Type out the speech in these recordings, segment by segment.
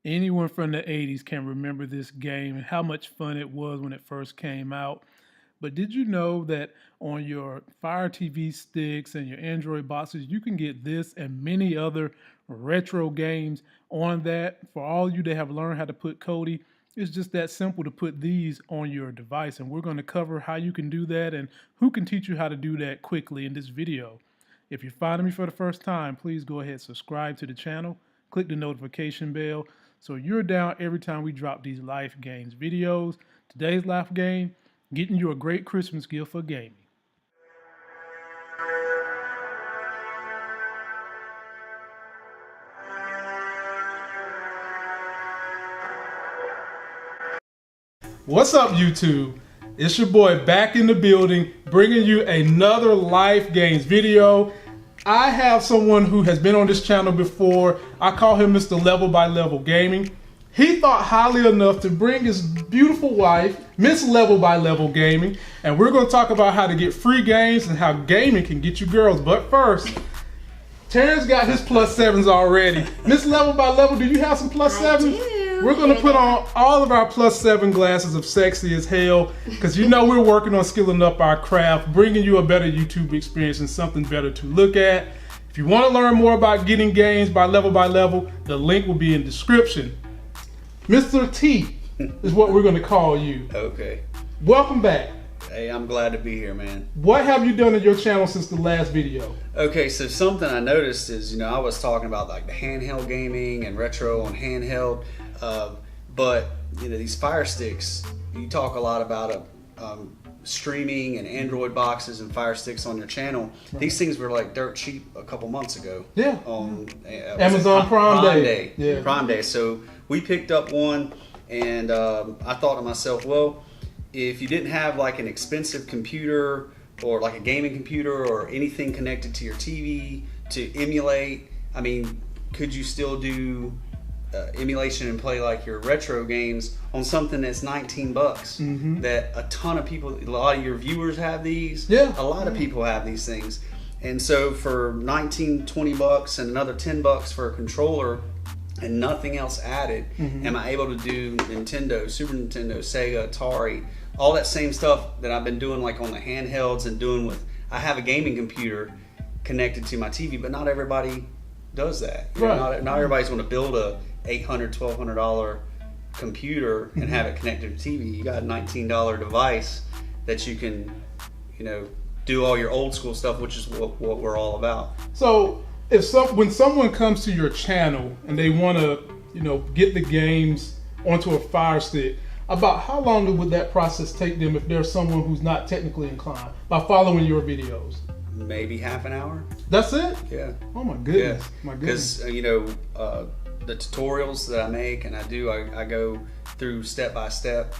Anyone from the 80s can remember this game and how much fun it was when it first came out. But did you know that on your Fire TV sticks and your Android boxes, you can get this and many other retro games on that? For all you that have learned how to put Cody, it's just that simple to put these on your device. And we're going to cover how you can do that and who can teach you how to do that quickly in this video. If you're finding me for the first time, please go ahead and subscribe to the channel. Click the notification bell so you're down every time we drop these Life Games videos. Today's Life Game, getting you a great Christmas gift for gaming. What's up, YouTube? It's your boy back in the building, bringing you another Life Games video. I have someone who has been on this channel before. I call him Mr. Level by Level Gaming. He thought highly enough to bring his beautiful wife, Miss Level by Level Gaming, and we're going to talk about how to get free games and how gaming can get you girls. But first, Terrence got his +7s already. Miss Level by Level, do you have some +7s? We're going to put on all of our +7 glasses of sexy as hell, because you know we're working on skilling up our craft, bringing you a better YouTube experience and something better to look at. If you want to learn more about getting games by Level, the link will be in the description. Mr. T is what we're going to call you. Okay. Welcome back. Hey, I'm glad to be here, man. What have you done in your channel since the last video? Okay, so something I noticed is, I was talking about like the handheld gaming and retro on handheld, but these Fire Sticks, you talk a lot about streaming and Android boxes and Fire Sticks on your channel. Right. These things were like dirt cheap a couple months ago. Yeah. On Amazon Prime Day. Yeah. Prime Day. So we picked up one, and I thought to myself, well, if you didn't have like an expensive computer or like a gaming computer or anything connected to your TV to emulate, I mean, could you still do emulation and play like your retro games on something that's 19 bucks? That a ton of people, a lot of your viewers have these. Yeah. A lot of people have these things. And so for 19, 20 bucks and another 10 bucks for a controller and nothing else added, am I able to do Nintendo, Super Nintendo, Sega, Atari, all that same stuff that I've been doing like on the handhelds and doing with, I have a gaming computer connected to my TV, but not everybody does that. Not everybody's going to build a $800, $1,200 computer and have it connected to TV. You got a $19 device that you can, do all your old school stuff, which is what we're all about. So when someone comes to your channel and they want to, get the games onto a Fire Stick, about how long would that process take them if there's someone who's not technically inclined by following your videos? Maybe half an hour. That's it? Yeah. Oh my goodness. Yeah. My goodness. Because the tutorials that I make and I go through step by step,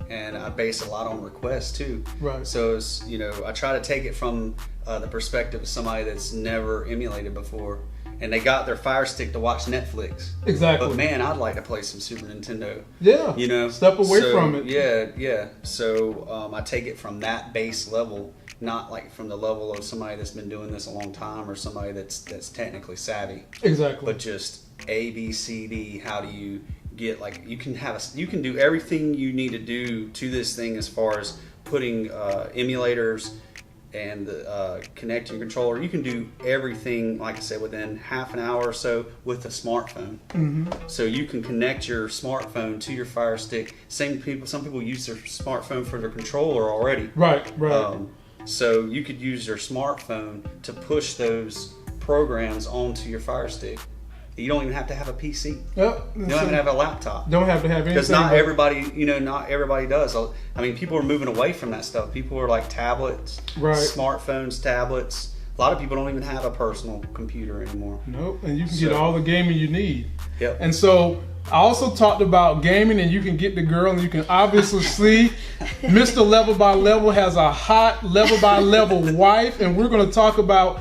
and I base a lot on requests too. Right. So it's, I try to take it from the perspective of somebody that's never emulated before, and they got their Fire Stick to watch Netflix. Exactly. But man, I'd like to play some Super Nintendo. Yeah. Step away from it. Yeah. So I take it from that base level, not like from the level of somebody that's been doing this a long time or somebody that's technically savvy. Exactly. But just A, B, C, D. How do you get you can do everything you need to do to this thing as far as putting emulators and connecting your controller. You can do everything, like I said, within half an hour or so with a smartphone. So you can connect your smartphone to your Fire Stick. Some people use their smartphone for their controller already. Right. So you could use your smartphone to push those programs onto your Fire Stick. You don't even have to have a PC. Yep. You don't even have a laptop. Don't have to have anything. Because not everybody does. I mean, people are moving away from that stuff. People are like tablets, smartphones, tablets. A lot of people don't even have a personal computer anymore. Nope. And you can get all the gaming you need. Yep. And so I also talked about gaming, and you can get the girl, and you can obviously see Mr. Level by Level has a hot Level by Level wife, and we're going to talk about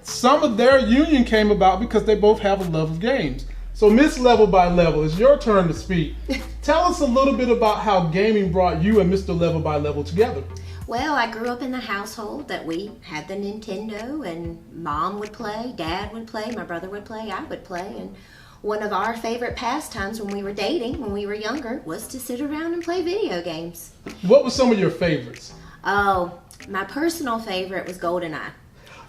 some of their union came about because they both have a love of games. So Miss Level by Level, it's your turn to speak. Tell us a little bit about how gaming brought you and Mr. Level by Level together. Well, I grew up in the household that we had the Nintendo, and Mom would play, Dad would play, my brother would play, I would play, and one of our favorite pastimes when we were dating, when we were younger, was to sit around and play video games. What were some of your favorites? Oh, my personal favorite was GoldenEye.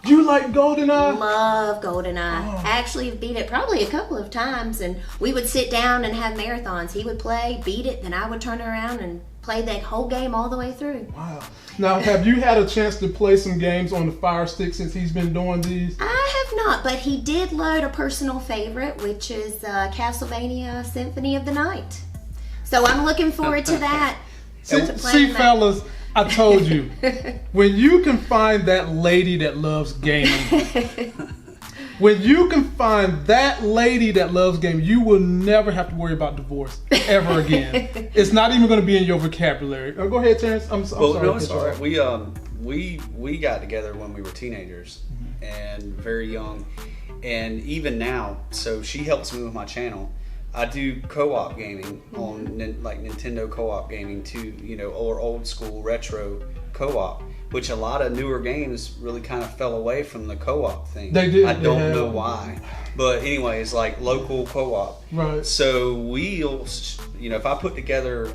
You like GoldenEye? Love GoldenEye. Oh. Actually beat it probably a couple of times, and we would sit down and have marathons. He would play, beat it, then I would turn around and play that whole game all the way through. Wow. Now, have you had a chance to play some games on the Fire Stick since he's been doing these? I have not, but he did load a personal favorite, which is Castlevania Symphony of the Night. So I'm looking forward to that. See, fellas, I told you, when you can find that lady that loves gaming, when you can find that lady that loves gaming, you will never have to worry about divorce ever again. It's not even going to be in your vocabulary. Go ahead, Terrence. I'm sorry. No, it's all right. We got together when we were teenagers and very young, and even now. So she helps me with my channel. I do co-op gaming on like Nintendo co-op gaming too, or old school retro co-op, which a lot of newer games really kind of fell away from the co-op thing. They did. I don't know why, but anyways, like local co-op. Right. So we'll, if I put together,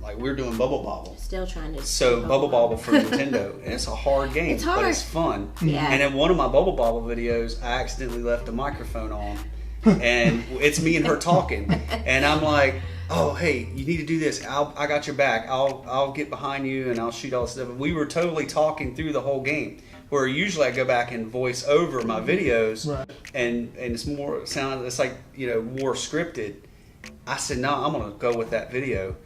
like we're doing Bubble Bobble. Still trying to. So Bubble Bobble for Nintendo, and it's a hard game, It's hard. but it's fun. Yeah. And in one of my Bubble Bobble videos, I accidentally left the microphone on. And it's me and her talking, and I'm like, "Oh, hey, you need to do this. I got your back. I'll get behind you and I'll shoot all this stuff." And we were totally talking through the whole game. Where usually I go back and voice over my videos, right. and it's more it's like more scripted. I said, "No, I'm gonna go with that video,"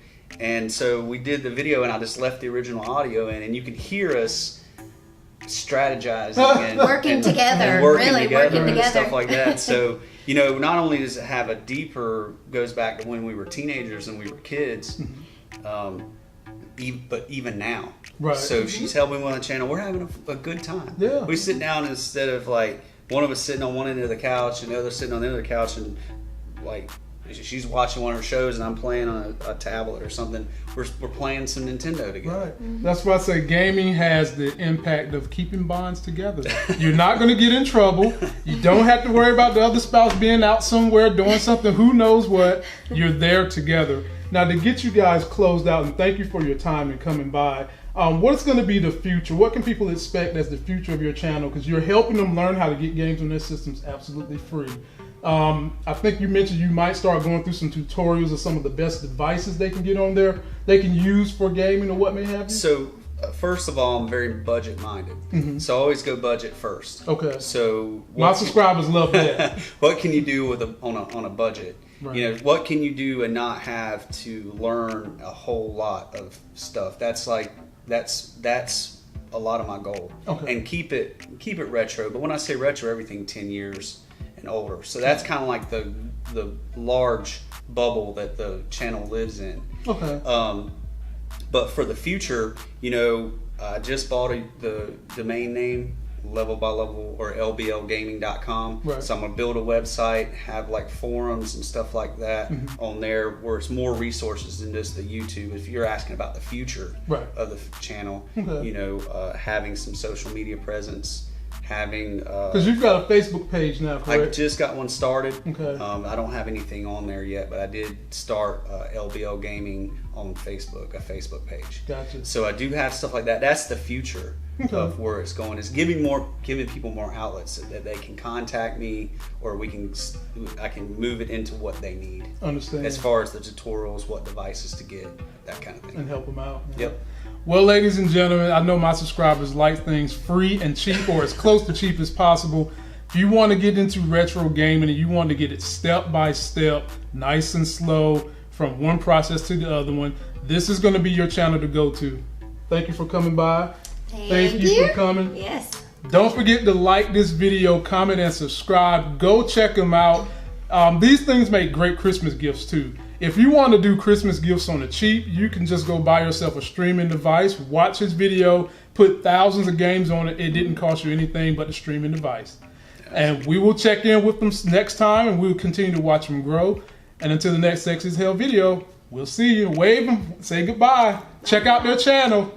and so we did the video, and I just left the original audio in, and you could hear us strategizing and working together, and working really together working and together. stuff like that. So not only does it have a deeper, goes back to when we were teenagers and we were kids, but even now. Right. So she's helping me on the channel. We're having a good time. Yeah. We sit down instead of like one of us sitting on one end of the couch and the other sitting on the other couch, and like she's watching one of her shows and I'm playing on a tablet or something. We're playing some Nintendo together. Right. That's why I say gaming has the impact of keeping bonds together. You're not going to get in trouble. You don't have to worry about the other spouse being out somewhere doing something, who knows what. You're there together. Now, to get you guys closed out, and thank you for your time and coming by, what's going to be the future? What can people expect as the future of your channel? Because you're helping them learn how to get games on their systems absolutely free. I think you mentioned you might start going through some tutorials of some of the best devices they can get on there, they can use for gaming or what may have you. So first of all, I'm very budget minded. So I always go budget first. Okay. So my subscribers love that. What can you do with on a budget? Right. What can you do and not have to learn a whole lot of stuff? That's a lot of my goal. Okay. And keep it retro. But when I say retro, everything 10 years and older. So that's kind of like the large bubble that the channel lives in. Okay. But for the future, I just bought the domain name Level by Level or LBLgaming.com. Right. So I'm gonna build a website, have like forums and stuff like that on there, where it's more resources than just the YouTube. If you're asking about the future of the channel, having some social media presence. Having because you've got a Facebook page now, correct? I just got one started. Okay. I don't have anything on there yet, but I did start LBL Gaming on Facebook, a Facebook page. Gotcha. So I do have stuff like that. That's the future of where it's going. Is giving people more outlets so that they can contact me, or I can move it into what they need. Understand. As far as the tutorials, what devices to get, that kind of thing. And help them out. Yep. Well, ladies and gentlemen, I know my subscribers like things free and cheap, or as close to cheap as possible. If you want to get into retro gaming and you want to get it step by step, nice and slow, from one process to the other one, this is going to be your channel to go to. Thank you for coming by. Thank you for coming. Yes. Don't forget to like this video, comment, and subscribe. Go check them out. These things make great Christmas gifts too. If you want to do Christmas gifts on the cheap, you can just go buy yourself a streaming device, watch his video, put thousands of games on it. It didn't cost you anything but the streaming device. And we will check in with them next time, and we'll continue to watch them grow. And until the next Sex is Hell video, we'll see you. Wave them, say goodbye. Check out their channel.